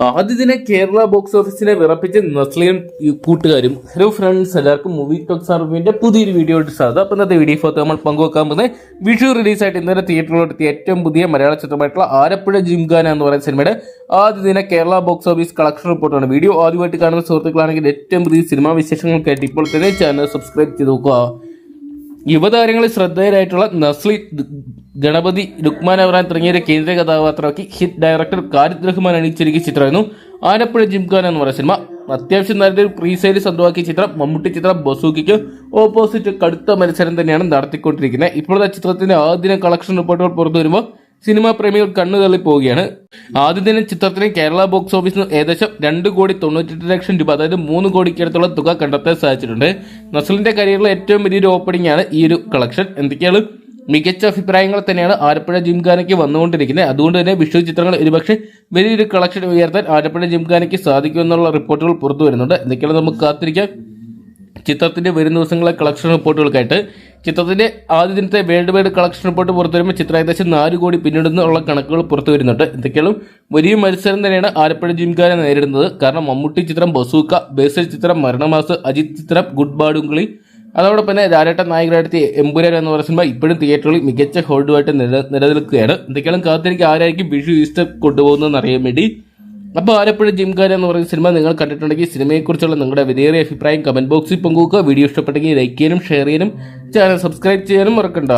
ആദ്യ ദിന കേരള ബോക്സ് ഓഫീസിനെ വിറപ്പിച്ച് നസ്ലിയും കൂട്ടുകാരും. ഹലോ ഫ്രണ്ട്സ്, എല്ലാവർക്കും മൂവി ടോക്സ് അറിവിന്റെ പുതിയൊരു വീഡിയോ ആയിട്ട് സാധ്യത. അപ്പം ഇന്നത്തെ വീഡിയോ ഫോട്ടോ നമ്മൾ പങ്കുവെക്കാൻ പോകുന്നത് വിഷു റിലീസായിട്ട് ഇന്നലെ തിയേറ്ററിലെത്തിയ ഏറ്റവും പുതിയ മലയാള ചിത്രമായിട്ടുള്ള ആലപ്പുഴ ജിംഖാന എന്ന് പറയുന്ന സിനിമയുടെ ആദ്യ ദിന കേരള ബോക്സ് ഓഫീസ് കളക്ഷൻ റിപ്പോർട്ടാണ്. വീഡിയോ ആദ്യമായിട്ട് കാണുന്ന സുഹൃത്തുക്കളാണെങ്കിൽ ഏറ്റവും പുതിയ സിനിമാ വിശേഷങ്ങൾക്കായിട്ട് ഇപ്പോൾ തന്നെ ചാനൽ സബ്സ്ക്രൈബ് ചെയ്ത് നോക്കുക. യുവതാരങ്ങളിൽ ശ്രദ്ധേയരായിട്ടുള്ള നസ്ലി, ഗണപതി, ലുക്മാൻ അവറാൻ തുടങ്ങിയ കേന്ദ്ര കഥാപാത്രമാക്കി ഹിറ്റ് ഡയറക്ടർ ഖാലിദ് റഹ്മാൻ അണിയിച്ചൊരുക്കിയ ചിത്രമായിരുന്നു ആലപ്പുഴ ജിംഖാന എന്ന് പറയുന്ന സിനിമ. അത്യാവശ്യം നല്ലൊരു പ്രീസെയിൽ സ്വന്തമാക്കിയ ചിത്രം മമ്മൂട്ടി ചിത്രം ബസൂക്കിക്ക് ഓപ്പോസിറ്റ് കടുത്ത മത്സരം തന്നെയാണ് നടത്തിക്കൊണ്ടിരിക്കുന്നത്. ഇപ്പോഴത്തെ ചിത്രത്തിന്റെ ആദ്യ കളക്ഷൻ റിപ്പോർട്ടുകൾ പുറത്തു വരുമ്പോൾ സിനിമാ പ്രേമികൾ കണ്ണു തള്ളി പോവുകയാണ്. ആദ്യ ദിനം ചിത്രത്തിന് കേരള ബോക്സ് ഓഫീസിന് ഏകദേശം 2,98,00,000 രൂപ, അതായത് 3 കോടിക്കടുത്തുള്ള തുക കണ്ടെത്താൻ സാധിച്ചിട്ടുണ്ട്. നസ്ലിന്റെ കരിയറിലെ ഏറ്റവും വലിയൊരു ഓപ്പണിംഗ് ആണ് ഈ ഒരു കളക്ഷൻ. എന്തൊക്കെയാണ് മികച്ച അഭിപ്രായങ്ങൾ തന്നെയാണ് ആലപ്പുഴ ജിംഖാനയ്ക്ക് വന്നുകൊണ്ടിരിക്കുന്നത്. അതുകൊണ്ട് തന്നെ വിഷു ചിത്രങ്ങൾ ഒരുപക്ഷെ വലിയൊരു കളക്ഷൻ ഉയർത്താൻ ആലപ്പുഴ ജിംഖാനയ്ക്ക് സാധിക്കുമെന്നുള്ള റിപ്പോർട്ടുകൾ പുറത്തു വരുന്നുണ്ട്. എന്തൊക്കെയാണ് നമുക്ക് കാത്തിരിക്കാം ചിത്രത്തിന്റെ വരും ദിവസങ്ങളെ കളക്ഷൻ റിപ്പോർട്ടുകൾക്കായിട്ട്. ചിത്രത്തിന്റെ ആദ്യ ദിനത്തെ വേൾഡ് വൈഡ് കളക്ഷൻ റിപ്പോർട്ട് പുറത്തു വരുമ്പോൾ ചിത്രം ഏകദേശം 4 കോടി പിന്നിടുന്നുള്ള കണക്കുകൾ പുറത്തു വരുന്നുണ്ട്. എന്തൊക്കെയാണ് വലിയ മത്സരം തന്നെയാണ് ആലപ്പുഴ ജിംഖാന നേരിടുന്നത്. കാരണം മമ്മൂട്ടി ചിത്രം ബസൂക്ക, ബേസിൽ ചിത്രം മരണമാസ്, അജിത് ചിത്രം ഗുഡ് ബാഡുങ്കളി, അതോടൊപ്പം തന്നെ ധാരാട്ട നായകരായിട്ട് എമ്പുരാൻ എന്ന് പറയുന്ന സിനിമ ഇപ്പോഴും തിയേറ്ററിൽ മികച്ച ഹോൾഡുമായിട്ട് നിലനിൽക്കുകയാണ്. എന്തൊക്കെയാണ് കാത്തിരിക്കുക ആരായിരിക്കും വിഷു ഈസ്റ്റർ കൊണ്ടുപോകുന്നതെന്ന് അറിയാൻ വേണ്ടി. അപ്പോൾ ആലപ്പുഴ ജിംഖാന എന്ന് പറയുന്ന സിനിമ നിങ്ങൾ കണ്ടിട്ടുണ്ടെങ്കിൽ സിനിമയെക്കുറിച്ചുള്ള നിങ്ങളുടെ വിലയേറിയ അഭിപ്രായം കമന്റ് ബോക്സിൽ പങ്കുവെക്കുക. വീഡിയോ ഇഷ്ടപ്പെട്ടെങ്കിൽ ലൈക്ക് ചെയ്യാനും ഷെയർ ചെയ്യാനും ചാനൽ സബ്സ്ക്രൈബ് ചെയ്യാനും മറക്കണ്ട.